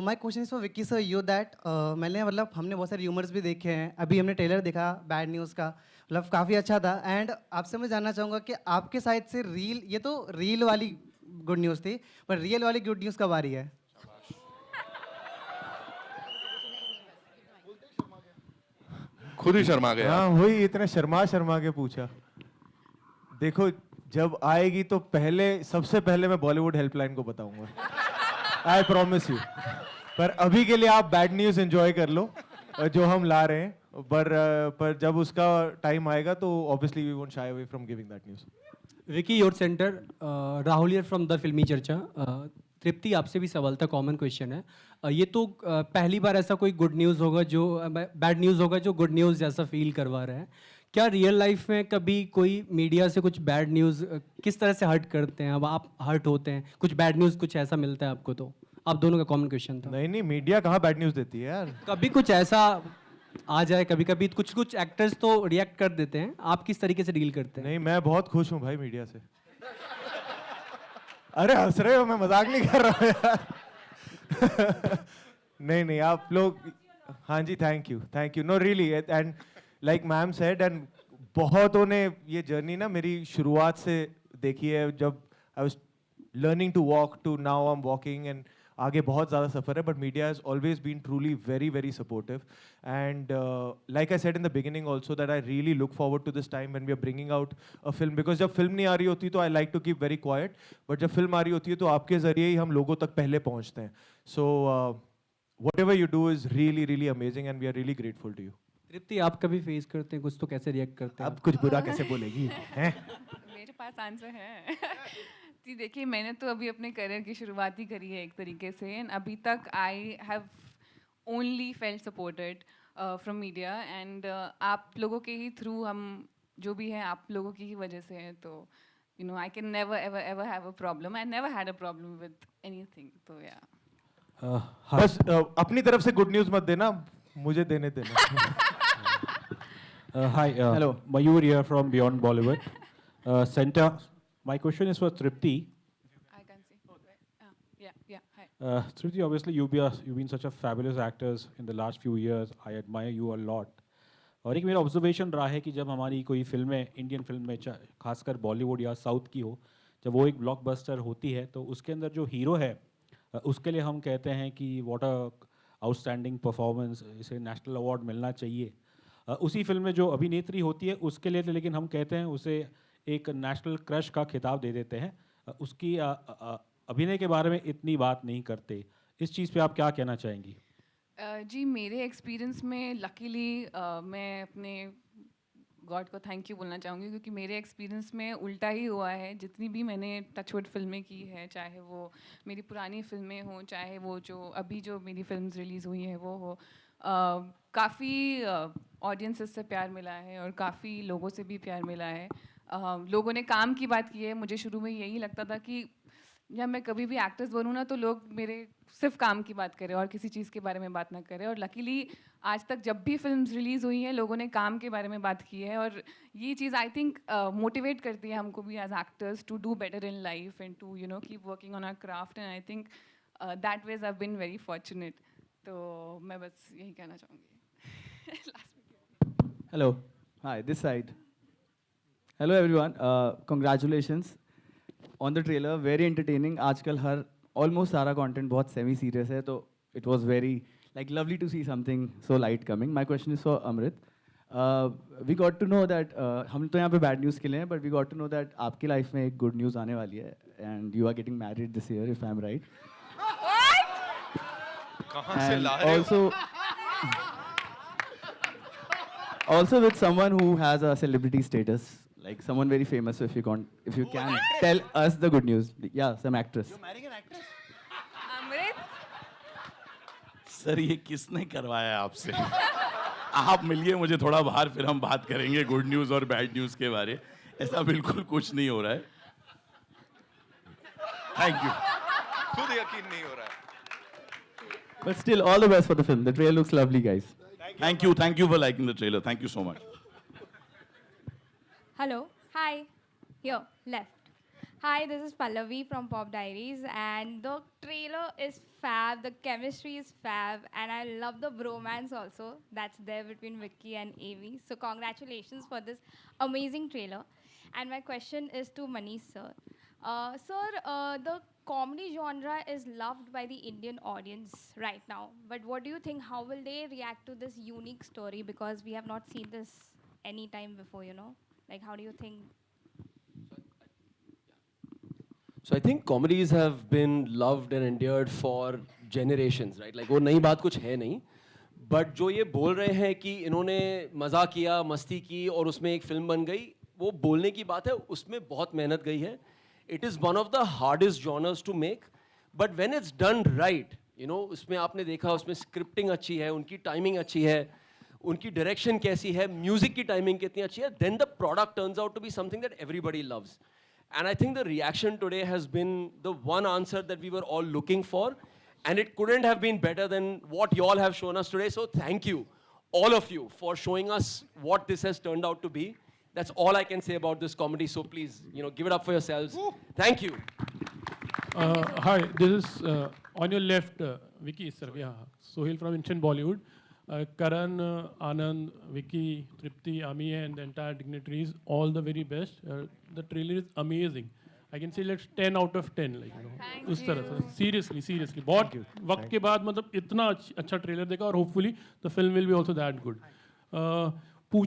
My question is for Vicky sir you that मैंने मतलब हमने बहुत सारे र्यूमर्स भी देखे हैं, अभी हमने ट्रेलर देखा बैड न्यूज़ का, मतलब काफ़ी अच्छा था। एंड आपसे मैं जानना चाहूँगा कि आपके साइड से रील, ये तो रील वाली गुड न्यूज़ थी, पर रियल वाली गुड न्यूज़ कब आ रही है? खुद ही शर्मा गया। हाँ वही, इतना शर्मा शर्मा के पूछा। देखो, जब आएगी तो पहले, सबसे पहले मैं बॉलीवुड हेल्पलाइन को बताऊंगा, आई प्रॉमिस यू। पर अभी के लिए आप बैड न्यूज एंजॉय कर लो जो हम ला रहे हैं। पर जब उसका टाइम आएगा तो obviously we won't shy away from giving that news. Vicky your centre, Rahul here from the Filmy Charcha. तृप्ति, आपसे भी सवाल था, कॉमन क्वेश्चन है। ये तो पहली बार ऐसा कोई गुड न्यूज़ होगा जो बैड न्यूज़ होगा जो गुड न्यूज़ जैसा फील करवा रहा है। क्या रियल लाइफ में कभी कोई मीडिया से कुछ बैड न्यूज़ किस तरह से हर्ट करते हैं? अब आप हर्ट होते हैं, कुछ बैड न्यूज़ कुछ ऐसा मिलता है आपको? तो आप दोनों का कॉमन क्वेश्चन था। नहीं नहीं, मीडिया कहाँ बैड न्यूज देती है यार। कभी कुछ ऐसा आ जाए, कभी कभी कुछ कुछ एक्टर्स तो रिएक्ट कर देते हैं, आप किस तरीके से डील करते हैं? नहीं, मैं बहुत खुश हूँ भाई मीडिया से। अरे हंस रहे हो, मैं मजाक नहीं कर रहा हूँ यार। नहीं नहीं, आप लोग, हाँ जी, thank you no really. And like ma'am said, and बहुतों ने ये जर्नी ना मेरी शुरुआत से देखी है, जब I was learning to walk to now I am walking, and आगे बहुत ज़्यादा सफ़र है। But media has always been truly very very supportive, and like I said in the beginning also that I really look forward to this time when we are bringing out a film, because जब film नहीं आ रही होती तो I like to keep very quiet, but जब film आ रही होती है तो आपके ज़रिए ही हम लोगों तक पहले पहुँचते हैं। सो whatever you do is really really amazing, and we are really grateful to you. तृप्ति, आप कभी फेस करते हैं कुछ तो कैसे रिएक्ट करते हैं? अब कुछ बुरा कैसे बोलेगी हैं? मेरे पास आंसर है। जी देखिए, मैंने तो अभी अपने करियर की शुरुआत ही करी है एक तरीके से, एंड अभी तक I have only felt supported from media, and आप लोगों के ही थ्रू हम जो भी हैं आप लोगों की ही वजह से हैं। तो you know I can never ever ever have a problem, I never had a problem with anything. तो या बस अपनी तरफ से गुड न्यूज मत देना, मुझे देने देना। Hi, Hello. Mayur here from Beyond Bollywood. Center, my question is for Tripti. I can see. Yeah, hi. Tripti, obviously you've been such a fabulous actor in the last few years. I admire you a lot. और एक मेरा observation रहा है कि जब हमारी कोई फिल्में, इंडियन फिल्म में खासकर बॉलीवुड या साउथ की हो, जब वो एक ब्लॉकबस्टर होती है तो उसके अंदर जो हीरो है उसके लिए हम कहते हैं कि व्हाट अ आउटस्टैंडिंग परफॉर्मेंस, इसे नेशनल अवार्ड मिलना चाहिए। उसी फिल्म में जो अभिनेत्री होती है उसके लिए तो लेकिन हम कहते हैं उसे एक नेशनल क्रश का खिताब दे देते हैं। उसकी अभिनय के बारे में इतनी बात नहीं करते। इस चीज़ पे आप क्या कहना चाहेंगी? जी मेरे एक्सपीरियंस में लकीली मैं अपने गॉड को थैंक यू बोलना चाहूँगी, क्योंकि मेरे एक्सपीरियंस में उल्टा ही हुआ है। जितनी भी मैंने टचवुड फिल्में की है, चाहे वो मेरी पुरानी फिल्में हों, चाहे वो जो अभी जो मेरी फिल्म्स रिलीज़ हुई हैं वो हो, काफ़ी ऑडियंसेस से प्यार मिला है और काफ़ी लोगों से भी प्यार मिला है। लोगों ने काम की बात की है। मुझे शुरू में यही लगता था कि जब मैं कभी भी एक्ट्रेस बनूँ ना तो लोग मेरे सिर्फ काम की बात करें और किसी चीज़ के बारे में बात ना करें। और लकीली आज तक जब भी फिल्म्स रिलीज़ हुई हैं लोगों ने काम के बारे में बात की है, और ये चीज़ आई थिंक मोटिवेट करती है हमको भी as actors to do better in life and to you know keep working on our craft, and I think that ways I been very fortunate. तो मैं बस यही कहना चाहूँगी। Hello. Hi, this side. Hello everyone. Congratulations on the trailer. Very entertaining. आजकल हर almost सारा content बहुत semi serious है, तो it was very like lovely to see something so light coming. My question is for Amrit. We got to know that हम तो यहाँ पे bad news के लिए हैं, but we got to know that आपकी life में एक good news आने वाली है, and you are getting married this year if I'm right. कहाँ से And ला रहे हो? also with someone who has a celebrity status, like someone very famous. So if you can tell us the good news. Yeah, some actress. Amrit, sir ये किसने करवाया आपसे? आप मिलिए मुझे थोड़ा बाहर, फिर हम बात करेंगे गुड न्यूज़ और बैड न्यूज़ के बारे। ऐसा बिल्कुल कुछ नहीं हो रहा है। Thank you. खुद यकीन नहीं हो रहा है। But still, all the best for the film. The trailer looks lovely, guys. Thank you for liking the trailer. Thank you so much. Hello. Hi. Here, left. Hi, this is Pallavi from Pop Diaries, and the trailer is fab. The chemistry is fab, and I love the bromance also that's there between Vicky and Avi. So congratulations for this amazing trailer. And my question is to Manish sir. Sir, the comedy genre is loved by the Indian audience right now. But what do you think? How will they react to this unique story? Because we have not seen this any time before, you know. Like, how do you think? So I think comedies have been loved and endured for generations, right? Like वो नई बात कुछ है नहीं, but जो ये बोल रहे हैं कि इन्होंने मज़ा किया, मस्ती की और उसमें एक फिल्म बन गई, वो बोलने की बात है, उसमें बहुत मेहनत गई है. It is one of the hardest genres to make, but when it's done right, you know, उसमें आपने देखा उसमें scripting अच्छी है, उनकी timing अच्छी है, उनकी direction कैसी है, music की timing कितनी अच्छी है, then the product turns out to be something that everybody loves. And I think the reaction today has been the one answer that we were all looking for, and it couldn't have been better than what you all have shown us today. So thank you, all of you, for showing us what this has turned out to be. That's all I can say about this comedy. So please, you know, give it up for yourselves. Thank you. Hi, this is on your left, Vicky sir. Yeah, Sohail from Instant Bollywood. Karan, Anand, Vicky, Tripti, Ami, and the entire dignitaries, all the very best. The trailer is amazing. I can say let's 10 out of 10, like, you know. Thank उस तरह you. से seriously बहुत वक्त के बाद मतलब इतना अच्छा ट्रेलर देखा और hopefully the film will be also that good. पूछ